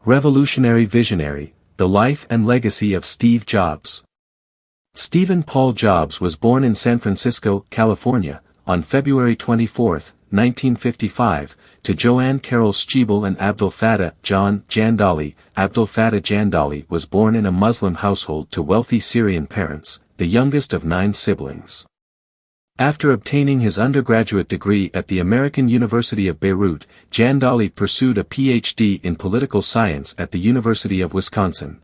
Revolutionary Visionary, The Life and Legacy of Steve Jobs. Stephen Paul Jobs was born in San Francisco, California, on February 24, 1955, to Joanne Carol Schiebel and Abdel Fattah John Jandali. Abdel Fattah Jandali was born in a Muslim household to wealthy Syrian parents, the youngest of 9 siblings. After obtaining his undergraduate degree at the American University of Beirut, Jandali pursued a Ph.D. in political science at the University of Wisconsin.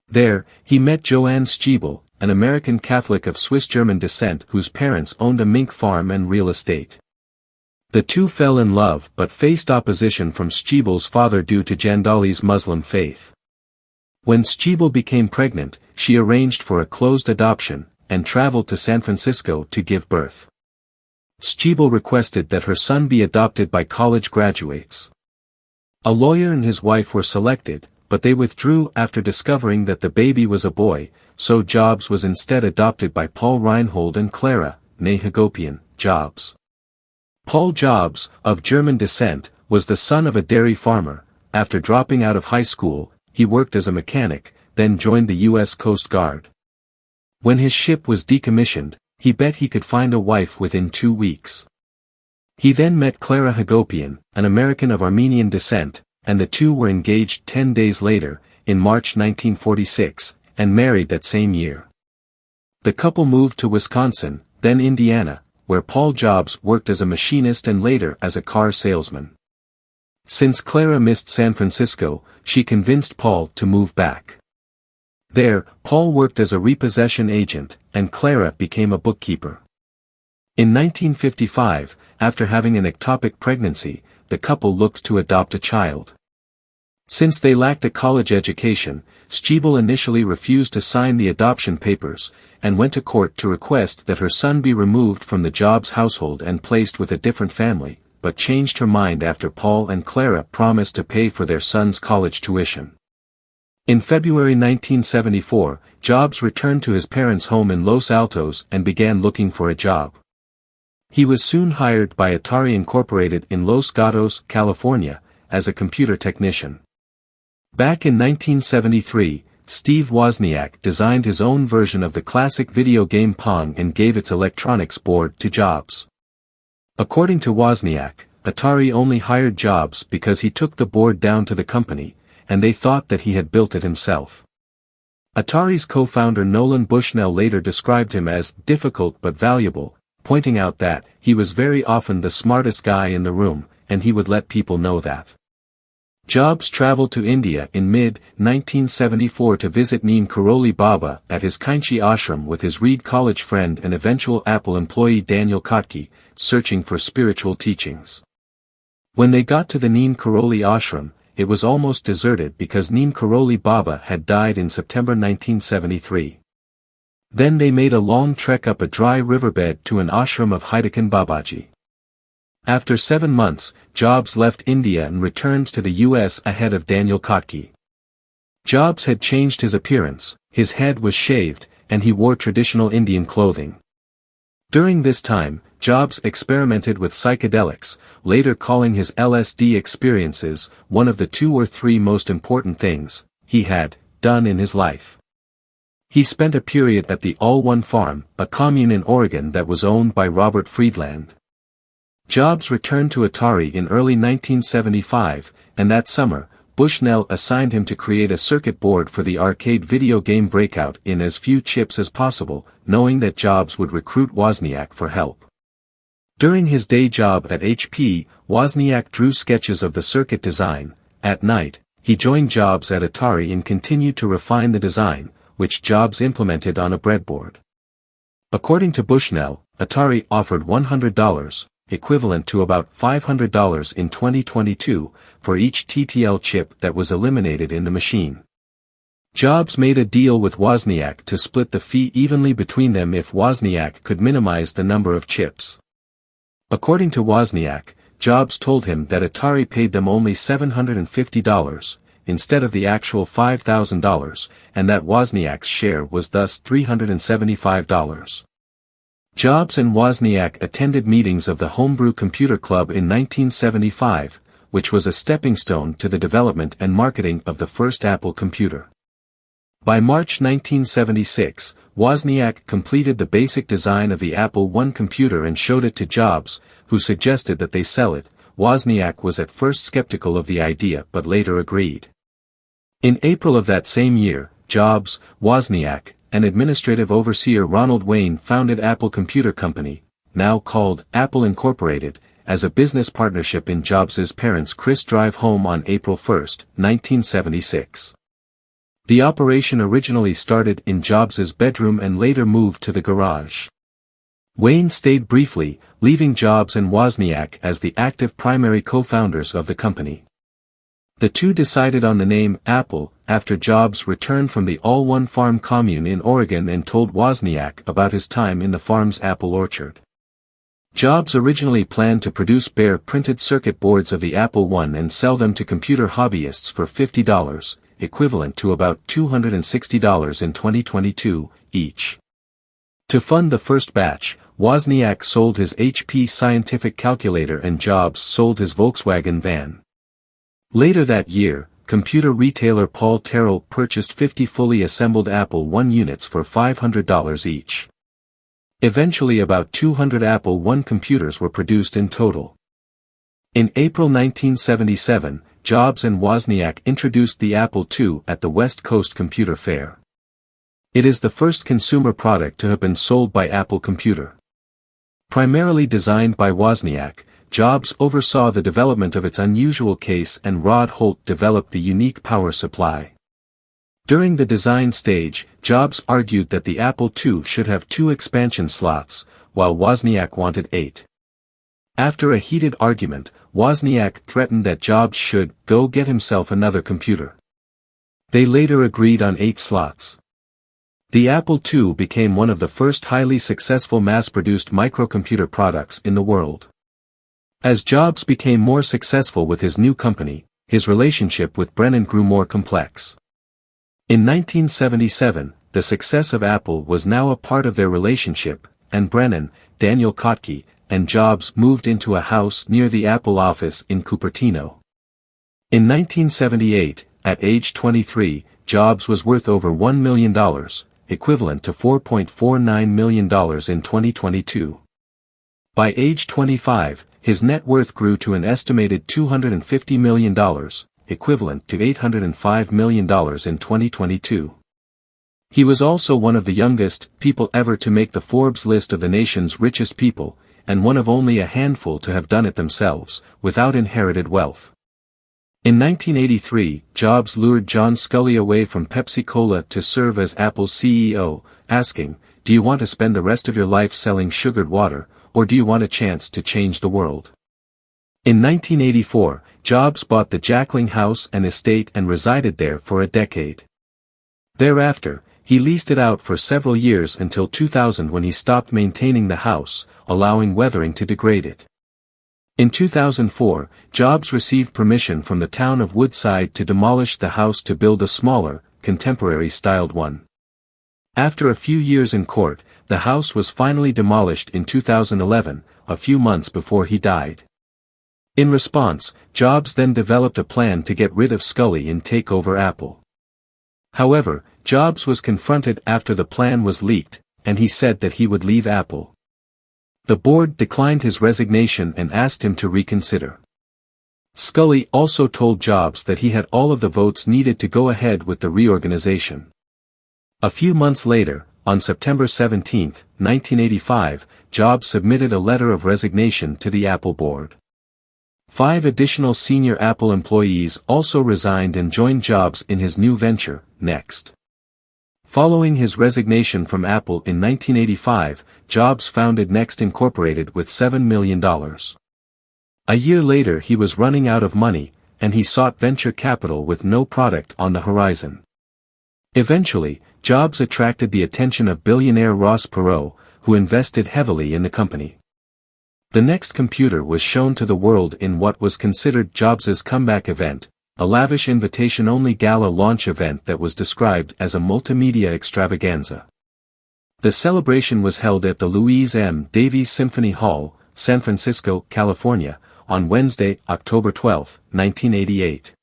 There, he met Joanne Schiebel, an American Catholic of Swiss-German descent whose parents owned a mink farm and real estate. The two fell in love but faced opposition from Schiebel's father due to Jandali's Muslim faith. When Schiebel became pregnant, she arranged for a closed adoption, and traveled to San Francisco to give birth. Schiebel requested that her son be adopted by college graduates. A lawyer and his wife were selected, but they withdrew after discovering that the baby was a boy, so Jobs was instead adopted by Paul Reinhold and Clara, née Hagopian, Jobs. Paul Jobs, of German descent, was the son of a dairy farmer. After dropping out of high school, he worked as a mechanic, then joined the U.S. Coast Guard. When his ship was decommissioned, he bet he could find a wife within 2 weeks. He then met Clara Hagopian, an American of Armenian descent, and the two were engaged 10 days later, in March 1946, and married that same year. The couple moved to Wisconsin, then Indiana, where Paul Jobs worked as a machinist and later as a car salesman. Since Clara missed San Francisco, she convinced Paul to move back. There, Paul worked as a repossession agent, and Clara became a bookkeeper. In 1955, after having an ectopic pregnancy, the couple looked to adopt a child. Since they lacked a college education, Schiebel initially refused to sign the adoption papers, and went to court to request that her son be removed from the Jobs household and placed with a different family, but changed her mind after Paul and Clara promised to pay for their son's college tuition. In February 1974, Jobs returned to his parents' home in Los Altos and began looking for a job. He was soon hired by Atari Incorporated in Los Gatos, California, as a computer technician. Back in 1973, Steve Wozniak designed his own version of the classic video game Pong and gave its electronics board to Jobs. According to Wozniak, Atari only hired Jobs because he took the board down to the company, and they thought that he had built it himself. Atari's co-founder Nolan Bushnell later described him as difficult but valuable, pointing out that he was very often the smartest guy in the room, and he would let people know that. Jobs traveled to India in mid-1974 to visit Neem Karoli Baba at his Kainchi ashram with his Reed College friend and eventual Apple employee Daniel Kotke, searching for spiritual teachings. When they got to the Neem Karoli ashram, it was almost deserted because Neem Karoli Baba had died in September 1973. Then they made a long trek up a dry riverbed to an ashram of Haidakan Babaji. After 7 months, Jobs left India and returned to the U.S. ahead of Daniel Kotke. Jobs had changed his appearance, his head was shaved, and he wore traditional Indian clothing. During this time, Jobs experimented with psychedelics, later calling his LSD experiences one of the 2 or 3 most important things he had done in his life. He spent a period at the All One Farm, a commune in Oregon that was owned by Robert Friedland. Jobs returned to Atari in early 1975, and that summer, Bushnell assigned him to create a circuit board for the arcade video game Breakout in as few chips as possible, knowing that Jobs would recruit Wozniak for help. During his day job at HP, Wozniak drew sketches of the circuit design. At night, he joined Jobs at Atari and continued to refine the design, which Jobs implemented on a breadboard. According to Bushnell, Atari offered $100, equivalent to about $500 in 2022, for each TTL chip that was eliminated in the machine. Jobs made a deal with Wozniak to split the fee evenly between them if Wozniak could minimize the number of chips. According to Wozniak, Jobs told him that Atari paid them only $750, instead of the actual $5,000, and that Wozniak's share was thus $375. Jobs and Wozniak attended meetings of the Homebrew Computer Club in 1975, which was a stepping stone to the development and marketing of the first Apple computer. By March 1976, Wozniak completed the basic design of the Apple I computer and showed it to Jobs, who suggested that they sell it. Wozniak was at first skeptical of the idea but later agreed. In April of that same year, Jobs, Wozniak, and administrative overseer Ronald Wayne founded Apple Computer Company, now called Apple Incorporated, as a business partnership in Jobs's parents' Chris Drive home on April 1, 1976. The operation originally started in Jobs's bedroom and later moved to the garage. Wayne stayed briefly, leaving Jobs and Wozniak as the active primary co-founders of the company. The two decided on the name Apple after Jobs returned from the All-One Farm commune in Oregon and told Wozniak about his time in the farm's apple orchard. Jobs originally planned to produce bare printed circuit boards of the Apple I and sell them to computer hobbyists for $50, equivalent to about $260 in 2022, each. To fund the first batch, Wozniak sold his HP Scientific calculator and Jobs sold his Volkswagen van. Later that year, computer retailer Paul Terrell purchased 50 fully assembled Apple I units for $500 each. Eventually about 200 Apple I computers were produced in total. In April 1977, Jobs and Wozniak introduced the Apple II at the West Coast Computer Fair. It is the first consumer product to have been sold by Apple Computer. Primarily designed by Wozniak, Jobs oversaw the development of its unusual case and Rod Holt developed the unique power supply. During the design stage, Jobs argued that the Apple II should have 2 expansion slots, while Wozniak wanted 8. After a heated argument, Wozniak threatened that Jobs should go get himself another computer. They later agreed on 8 slots. The Apple II became one of the first highly successful mass-produced microcomputer products in the world. As Jobs became more successful with his new company, his relationship with Brennan grew more complex. In 1977, the success of Apple was now a part of their relationship, and Brennan, Daniel Kotke, and Jobs moved into a house near the Apple office in Cupertino. In 1978, at age 23, Jobs was worth over $1 million, equivalent to $4.49 million in 2022. By age 25, his net worth grew to an estimated $250 million, equivalent to $805 million in 2022. He was also one of the youngest people ever to make the Forbes list of the nation's richest people, and one of only a handful to have done it themselves, without inherited wealth. In 1983, Jobs lured John Sculley away from Pepsi-Cola to serve as Apple's CEO, asking, "Do you want to spend the rest of your life selling sugared water, or do you want a chance to change the world?" In 1984, Jobs bought the Jackling House and estate and resided there for a decade. Thereafter, he leased it out for several years until 2000 when he stopped maintaining the house, allowing weathering to degrade it. In 2004, Jobs received permission from the town of Woodside to demolish the house to build a smaller, contemporary-styled one. After a few years in court, the house was finally demolished in 2011, a few months before he died. In response, Jobs then developed a plan to get rid of Sculley and take over Apple. However, Jobs was confronted after the plan was leaked, and he said that he would leave Apple. The board declined his resignation and asked him to reconsider. Sculley also told Jobs that he had all of the votes needed to go ahead with the reorganization. A few months later, on September 17, 1985, Jobs submitted a letter of resignation to the Apple board. 5 additional senior Apple employees also resigned and joined Jobs in his new venture, Next. Following his resignation from Apple in 1985, Jobs founded Next Incorporated with $7 million. A year later he was running out of money, and he sought venture capital with no product on the horizon. Eventually, Jobs attracted the attention of billionaire Ross Perot, who invested heavily in the company. The Next computer was shown to the world in what was considered Jobs's comeback event, a lavish invitation-only gala launch event that was described as a multimedia extravaganza. The celebration was held at the Louise M. Davies Symphony Hall, San Francisco, California, on Wednesday, October 12, 1988.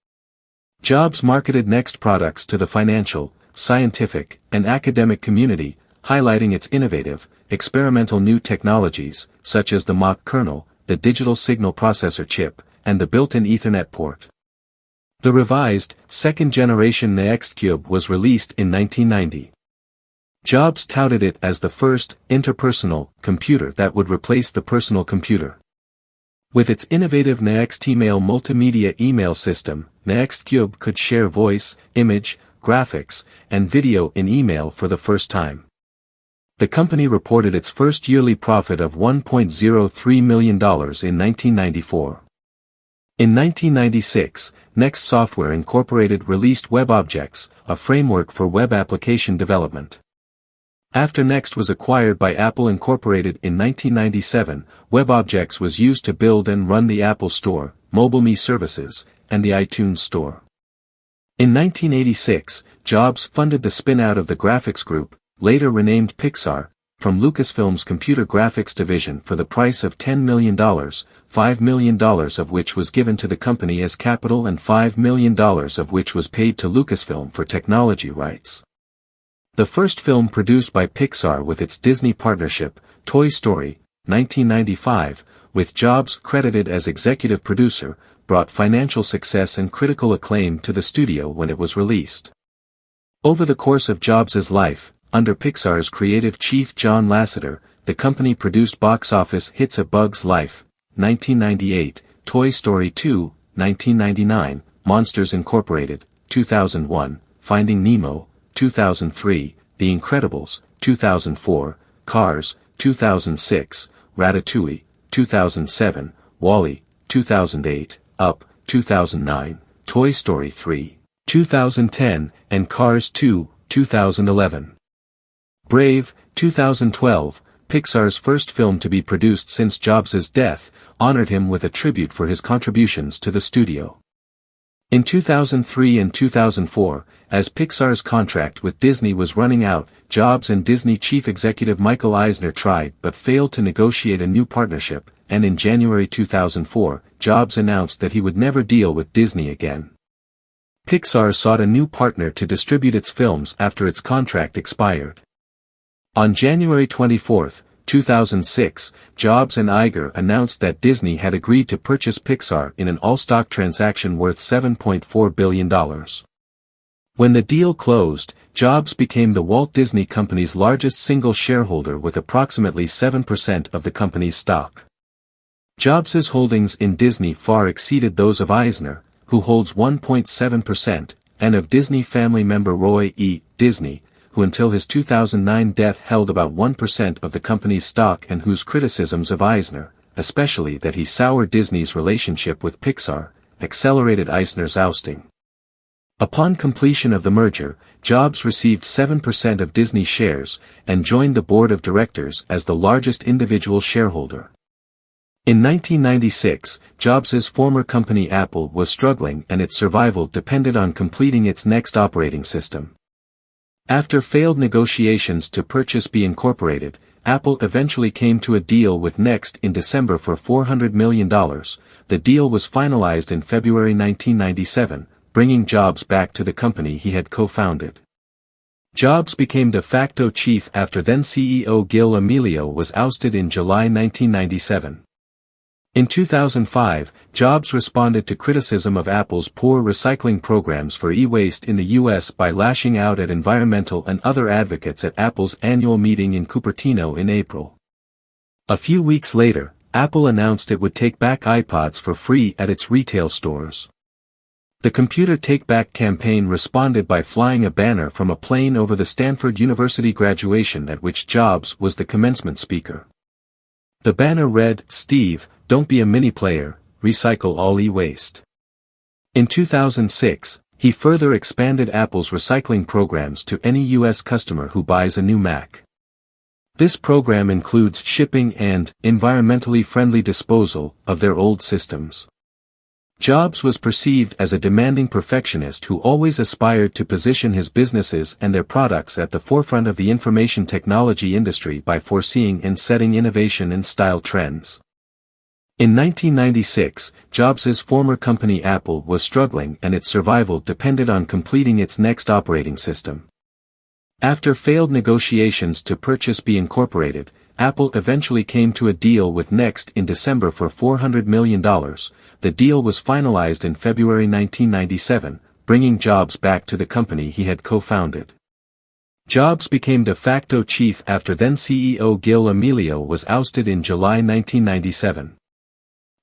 Jobs marketed Next products to the financial, scientific, and academic community, highlighting its innovative, experimental new technologies, such as the Mach kernel, the digital signal processor chip, and the built-in Ethernet port. The revised, second-generation NeXtCube was released in 1990. Jobs touted it as the first, interpersonal, computer that would replace the personal computer. With its innovative NeXtMail multimedia email system, NeXtCube could share voice, image, graphics, and video in email for the first time. The company reported its first yearly profit of $1.03 million in 1994. In 1996, Next Software Incorporated released WebObjects, a framework for web application development. After Next was acquired by Apple Incorporated in 1997, WebObjects was used to build and run the Apple Store, MobileMe services, and the iTunes Store. In 1986, Jobs funded the spin-out of the graphics group, later renamed Pixar, from Lucasfilm's computer graphics division for the price of $10 million, $5 million of which was given to the company as capital and $5 million of which was paid to Lucasfilm for technology rights. The first film produced by Pixar with its Disney partnership, Toy Story, 1995, with Jobs credited as executive producer, brought financial success and critical acclaim to the studio when it was released. Over the course of Jobs' life, under Pixar's creative chief John Lasseter, the company produced box office hits A Bug's Life, 1998, Toy Story 2, 1999, Monsters Incorporated, 2001, Finding Nemo, 2003, The Incredibles, 2004, Cars, 2006, Ratatouille, 2007, WALL-E, 2008, Up, 2009, Toy Story 3, 2010, and Cars 2, 2011. Brave, 2012, Pixar's first film to be produced since Jobs' death, honored him with a tribute for his contributions to the studio. In 2003 and 2004, as Pixar's contract with Disney was running out, Jobs and Disney chief executive Michael Eisner tried but failed to negotiate a new partnership, and in January 2004, Jobs announced that he would never deal with Disney again. Pixar sought a new partner to distribute its films after its contract expired. On January 24, 2006, Jobs and Iger announced that Disney had agreed to purchase Pixar in an all-stock transaction worth $7.4 billion. When the deal closed, Jobs became the Walt Disney Company's largest single shareholder with approximately 7% of the company's stock. Jobs' holdings in Disney far exceeded those of Eisner, who holds 1.7%, and of Disney family member Roy E. Disney, who until his 2009 death held about 1% of the company's stock and whose criticisms of Eisner, especially that he soured Disney's relationship with Pixar, accelerated Eisner's ousting. Upon completion of the merger, Jobs received 7% of Disney shares, and joined the board of directors as the largest individual shareholder. In 1996, Jobs' former company Apple was struggling and its survival depended on completing its next operating system. After failed negotiations to purchase Be Incorporated, Apple eventually came to a deal with Next in December for $400 million. The deal was finalized in February 1997, bringing Jobs back to the company he had co-founded. Jobs became de facto chief after then CEO Gil Amelio was ousted in July 1997. In 2005, Jobs responded to criticism of Apple's poor recycling programs for e-waste in the U.S. by lashing out at environmental and other advocates at Apple's annual meeting in Cupertino in April. A few weeks later, Apple announced it would take back iPods for free at its retail stores. The Computer Take Back campaign responded by flying a banner from a plane over the Stanford University graduation at which Jobs was the commencement speaker. The banner read, "Steve, don't be a mini-player, recycle all e-waste." In 2006, he further expanded Apple's recycling programs to any U.S. customer who buys a new Mac. This program includes shipping and environmentally friendly disposal of their old systems. Jobs was perceived as a demanding perfectionist who always aspired to position his businesses and their products at the forefront of the information technology industry by foreseeing and setting innovation and style trends. In 1996, Jobs' former company Apple was struggling and its survival depended on completing its next operating system. After failed negotiations to purchase B Incorporated, Apple eventually came to a deal with Next in December for $400 million. The deal was finalized in February 1997, bringing Jobs back to the company he had co-founded. Jobs became de facto chief after then CEO Gil Amelio was ousted in July 1997.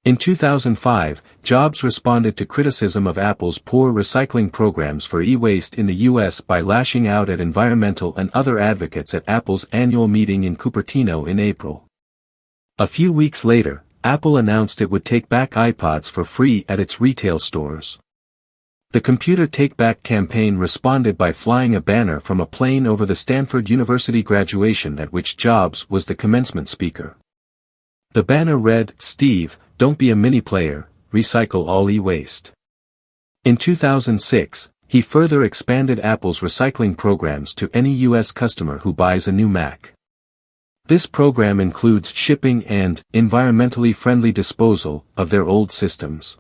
In 2005, Jobs responded to criticism of Apple's poor recycling programs for e-waste in the U.S. by lashing out at environmental and other advocates at Apple's annual meeting in Cupertino in April. A few weeks later, Apple announced it would take back iPods for free at its retail stores. The Computer Take Back campaign responded by flying a banner from a plane over the Stanford University graduation at which Jobs was the commencement speaker. The banner read, "Steve, don't be a mini-player, recycle all e-waste." In 2006, he further expanded Apple's recycling programs to any U.S. customer who buys a new Mac. This program includes shipping and environmentally friendly disposal of their old systems.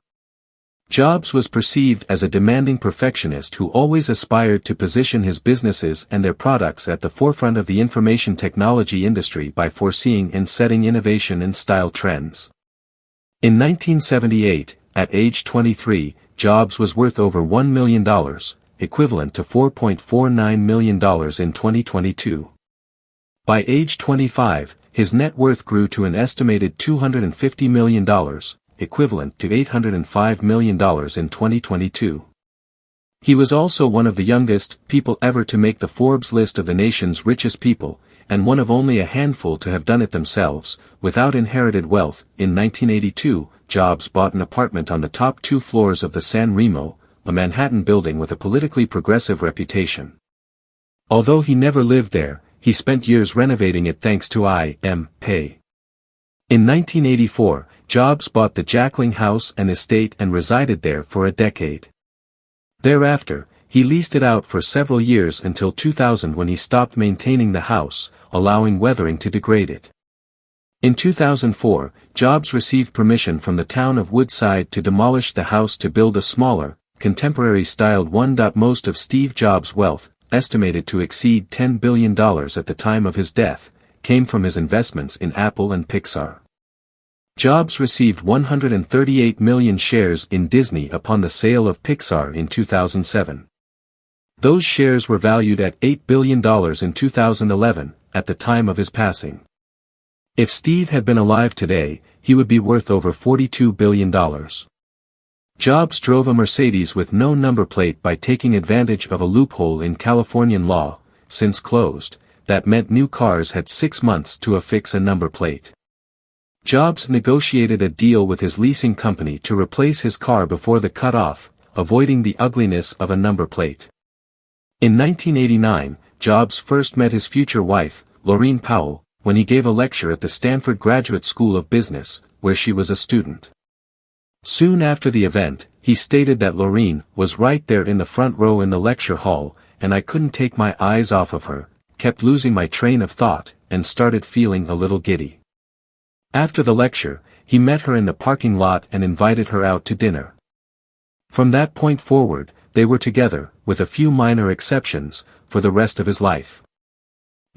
Jobs was perceived as a demanding perfectionist who always aspired to position his businesses and their products at the forefront of the information technology industry by foreseeing and setting innovation and style trends. In 1978, at age 23, Jobs was worth over $1 million, equivalent to $4.49 million in 2022. By age 25, his net worth grew to an estimated $250 million, equivalent to $805 million in 2022. He was also one of the youngest people ever to make the Forbes list of the nation's richest people, and one of only a handful to have done it themselves, without inherited wealth. In 1982, Jobs bought an apartment on the top 2 floors of the San Remo, a Manhattan building with a politically progressive reputation. Although he never lived there, he spent years renovating it thanks to I.M. Pei. In 1984, Jobs bought the Jackling House and estate and resided there for a decade. Thereafter, he leased it out for several years until 2000 when he stopped maintaining the house, allowing weathering to degrade it. In 2004, Jobs received permission from the town of Woodside to demolish the house to build a smaller, contemporary-styled one. Most of Steve Jobs' wealth, estimated to exceed $10 billion at the time of his death, came from his investments in Apple and Pixar. Jobs received 138 million shares in Disney upon the sale of Pixar in 2007. Those shares were valued at $8 billion in 2011, at the time of his passing. If Steve had been alive today, he would be worth over $42 billion. Jobs drove a Mercedes with no number plate by taking advantage of a loophole in Californian law, since closed, that meant new cars had 6 months to affix a number plate. Jobs negotiated a deal with his leasing company to replace his car before the cutoff, avoiding the ugliness of a number plate. In 1989, Jobs first met his future wife, Laurene Powell, when he gave a lecture at the Stanford Graduate School of Business, where she was a student. Soon after the event, he stated that Laurene was right there in the front row in the lecture hall, and I couldn't take my eyes off of her, kept losing my train of thought, and started feeling a little giddy. After the lecture, he met her in the parking lot and invited her out to dinner. From that point forward, they were together, with a few minor exceptions, for the rest of his life.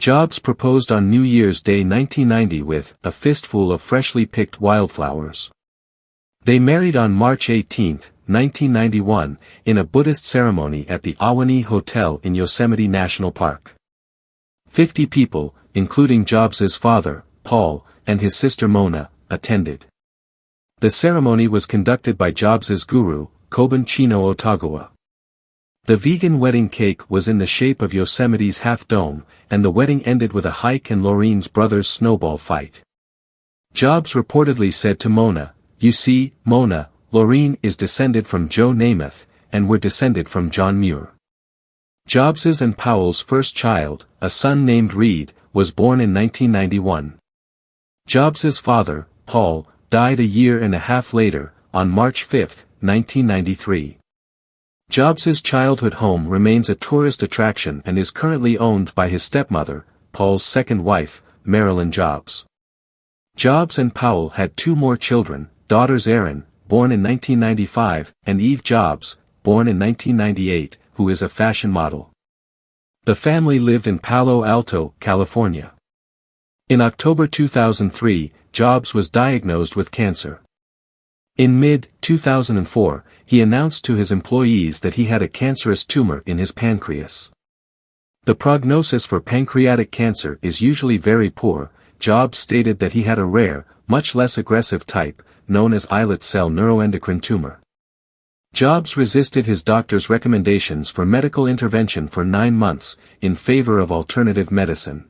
Jobs proposed on New Year's Day 1990 with a fistful of freshly picked wildflowers. They married on March 18, 1991, in a Buddhist ceremony at the Ahwahnee Hotel in Yosemite National Park. 50 people, including Jobs' father, Paul, and his sister Mona, attended. The ceremony was conducted by Jobs' guru, Kobun Chino Otagawa. The vegan wedding cake was in the shape of Yosemite's half-dome, and the wedding ended with a hike and Laurene's brother's snowball fight. Jobs reportedly said to Mona, "You see, Mona, Laurene is descended from Joe Namath, and we're descended from John Muir." Jobs' and Powell's first child, a son named Reed, was born in 1991. Jobs' father, Paul, died a year and a half later, on March 5, 1993. Jobs' childhood home remains a tourist attraction and is currently owned by his stepmother, Paul's second wife, Marilyn Jobs. Jobs and Powell had two more children, daughters Erin, born in 1995, and Eve Jobs, born in 1998, who is a fashion model. The family lived in Palo Alto, California. In October 2003, Jobs was diagnosed with cancer. In mid-2004, he announced to his employees that he had a cancerous tumor in his pancreas. The prognosis for pancreatic cancer is usually very poor. Jobs stated that he had a rare, much less aggressive type, known as islet cell neuroendocrine tumor. Jobs resisted his doctor's recommendations for medical intervention for 9 months, in favor of alternative medicine.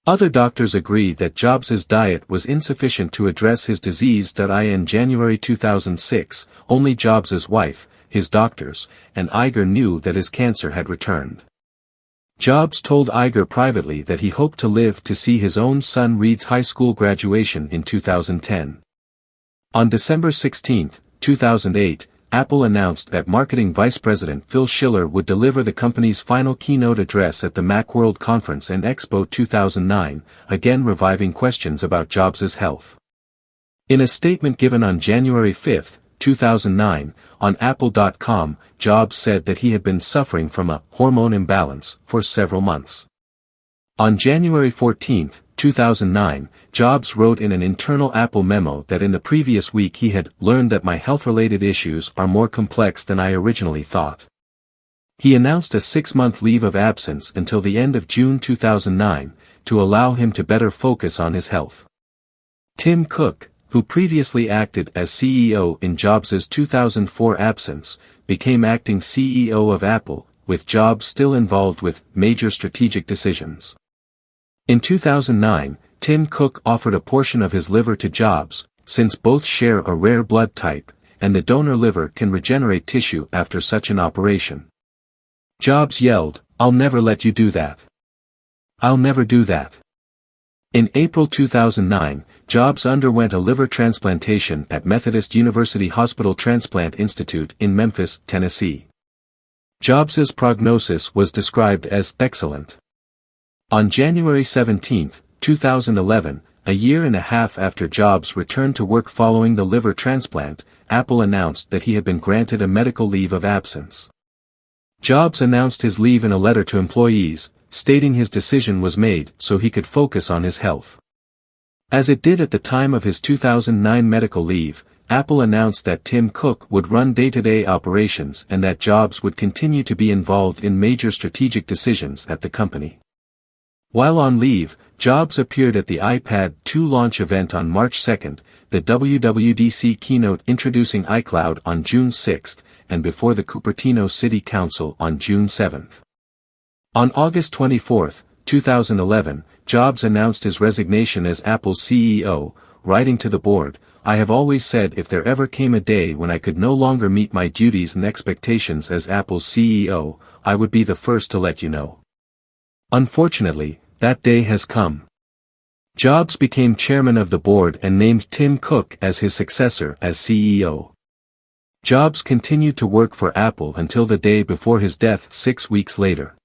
Other doctors agreed that Jobs's diet was insufficient to address his disease. In January 2006, only Jobs's wife, his doctors, and Iger knew that his cancer had returned. Jobs told Iger privately that he hoped to live to see his own son Reed's high school graduation in 2010. On December 16, 2008, Apple announced that marketing vice president Phil Schiller would deliver the company's final keynote address at the Macworld Conference and Expo 2009, again reviving questions about Jobs' health. In a statement given on January 5, 2009, on Apple.com, Jobs said that he had been suffering from a hormone imbalance for several months. On January 14, 2009, Jobs wrote in an internal Apple memo that in the previous week he had learned that my health-related issues are more complex than I originally thought. He announced a 6-month leave of absence until the end of June 2009, to allow him to better focus on his health. Tim Cook, who previously acted as CEO in Jobs' 2004 absence, became acting CEO of Apple, with Jobs still involved with major strategic decisions. In 2009, Tim Cook offered a portion of his liver to Jobs, since both share a rare blood type, and the donor liver can regenerate tissue after such an operation. Jobs yelled, "I'll never let you do that. I'll never do that." In April 2009, Jobs underwent a liver transplantation at Methodist University Hospital Transplant Institute in Memphis, Tennessee. Jobs' prognosis was described as excellent. On January 17, 2011, a year and a half after Jobs returned to work following the liver transplant, Apple announced that he had been granted a medical leave of absence. Jobs announced his leave in a letter to employees, stating his decision was made so he could focus on his health. As it did at the time of his 2009 medical leave, Apple announced that Tim Cook would run day-to-day operations and that Jobs would continue to be involved in major strategic decisions at the company. While on leave, Jobs appeared at the iPad 2 launch event on March 2, the WWDC keynote introducing iCloud on June 6, and before the Cupertino City Council on June 7. On August 24, 2011, Jobs announced his resignation as Apple's CEO, writing to the board, "I have always said if there ever came a day when I could no longer meet my duties and expectations as Apple's CEO, I would be the first to let you know. Unfortunately, that day has come." Jobs became chairman of the board and named Tim Cook as his successor as CEO. Jobs continued to work for Apple until the day before his death 6 weeks later.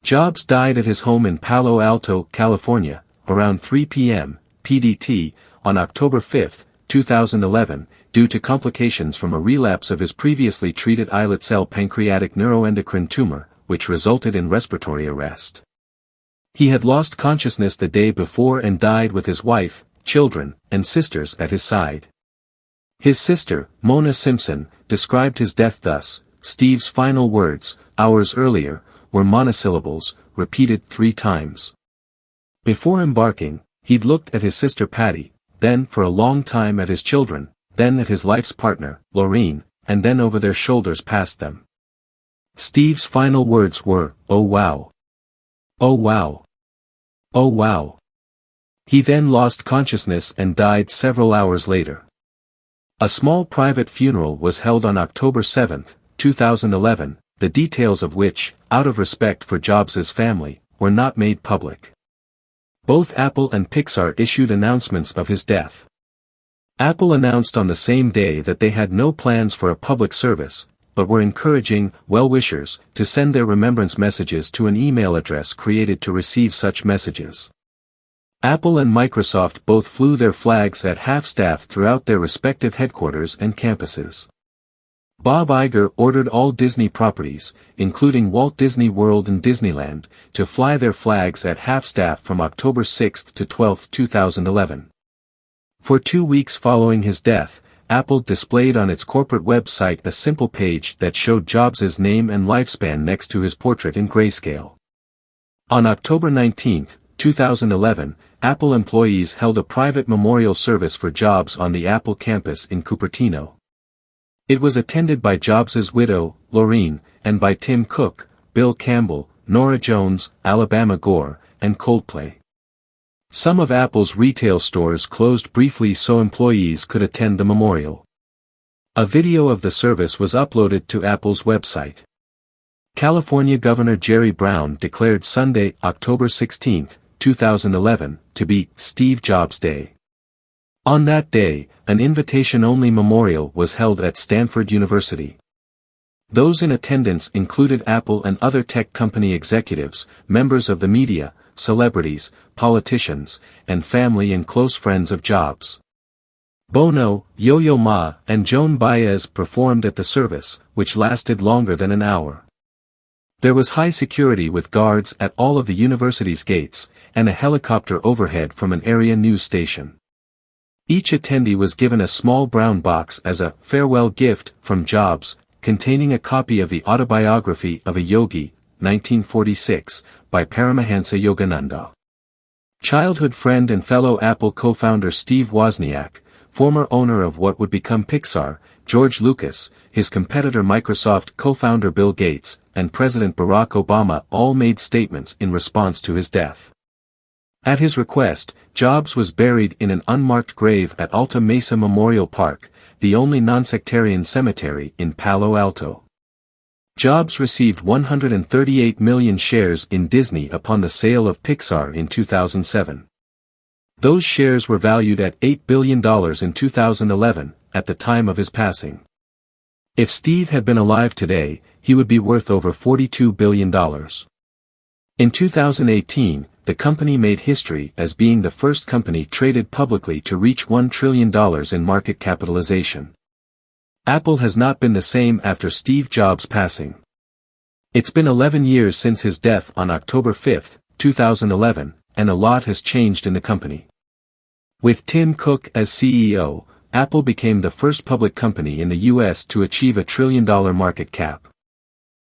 Jobs died at his home in Palo Alto, California, around 3 p.m. PDT, on October 5, 2011, due to complications from a relapse of his previously treated islet cell pancreatic neuroendocrine tumor, which resulted in respiratory arrest. He had lost consciousness the day before and died with his wife, children, and sisters at his side. His sister, Mona Simpson, described his death thus: "Steve's final words, hours earlier, were monosyllables, repeated 3 times. Before embarking, he'd looked at his sister Patty, then for a long time at his children, then at his life's partner, Laureen, and then over their shoulders past them. Steve's final words were, 'Oh wow. Oh wow. Oh wow.' He then lost consciousness and died several hours later." A small private funeral was held on October 7, 2011, the details of which, out of respect for Jobs' family, were not made public. Both Apple and Pixar issued announcements of his death. Apple announced on the same day that they had no plans for a public service, but were encouraging well-wishers to send their remembrance messages to an email address created to receive such messages. Apple and Microsoft both flew their flags at half-staff throughout their respective headquarters and campuses. Bob Iger ordered all Disney properties, including Walt Disney World and Disneyland, to fly their flags at half-staff from October 6 to 12, 2011. For 2 weeks following his death, Apple displayed on its corporate website a simple page that showed Jobs' name and lifespan next to his portrait in grayscale. On October 19, 2011, Apple employees held a private memorial service for Jobs on the Apple campus in Cupertino. It was attended by Jobs' widow, Laureen, and by Tim Cook, Bill Campbell, Norah Jones, Alabama Gore, and Coldplay. Some of Apple's retail stores closed briefly so employees could attend the memorial. A video of the service was uploaded to Apple's website. California Governor Jerry Brown declared Sunday, October 16, 2011, to be Steve Jobs Day. On that day, an invitation-only memorial was held at Stanford University. Those in attendance included Apple and other tech company executives, members of the media, celebrities, politicians, and family and close friends of Jobs. Bono, Yo-Yo Ma, and Joan Baez performed at the service, which lasted longer than an hour. There was high security with guards at all of the university's gates, and a helicopter overhead from an area news station. Each attendee was given a small brown box as a farewell gift from Jobs, containing a copy of the Autobiography of a Yogi, 1946, by Paramahansa Yogananda. Childhood friend and fellow Apple co-founder Steve Wozniak, former owner of what would become Pixar, George Lucas, his competitor Microsoft co-founder Bill Gates, and President Barack Obama all made statements in response to his death. At his request, Jobs was buried in an unmarked grave at Alta Mesa Memorial Park, the only non-sectarian cemetery in Palo Alto. Jobs received 138 million shares in Disney upon the sale of Pixar in 2007. Those shares were valued at $8 billion in 2011, at the time of his passing. If Steve had been alive today, he would be worth over $42 billion. In 2018, the company made history as being the first company traded publicly to reach $1 trillion in market capitalization. Apple has not been the same after Steve Jobs' passing. It's been 11 years since his death on October 5, 2011, and a lot has changed in the company. With Tim Cook as CEO, Apple became the first public company in the U.S. to achieve $1 trillion market cap.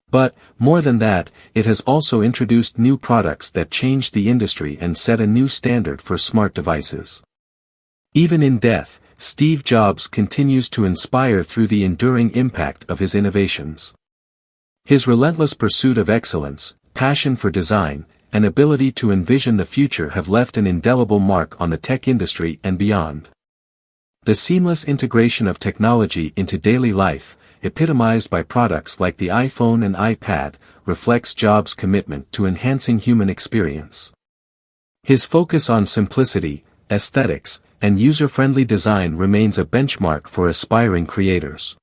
But, more than that, it has also introduced new products that changed the industry and set a new standard for smart devices. Even in death, Steve Jobs continues to inspire through the enduring impact of his innovations. His relentless pursuit of excellence, passion for design, and ability to envision the future have left an indelible mark on the tech industry and beyond. The seamless integration of technology into daily life, epitomized by products like the iPhone and iPad, reflects Jobs' commitment to enhancing human experience. His focus on simplicity, aesthetics, and user-friendly design remains a benchmark for aspiring creators.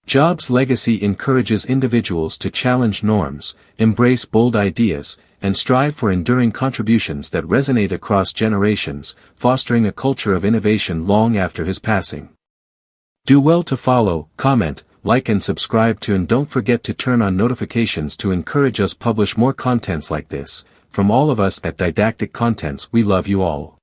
Jobs' legacy encourages individuals to challenge norms, embrace bold ideas, and strive for enduring contributions that resonate across generations, fostering a culture of innovation long after his passing. Do well to follow, comment, like and subscribe to, and don't forget to turn on notifications to encourage us publish more contents like this. From all of us at Didactic Contents, we love you all.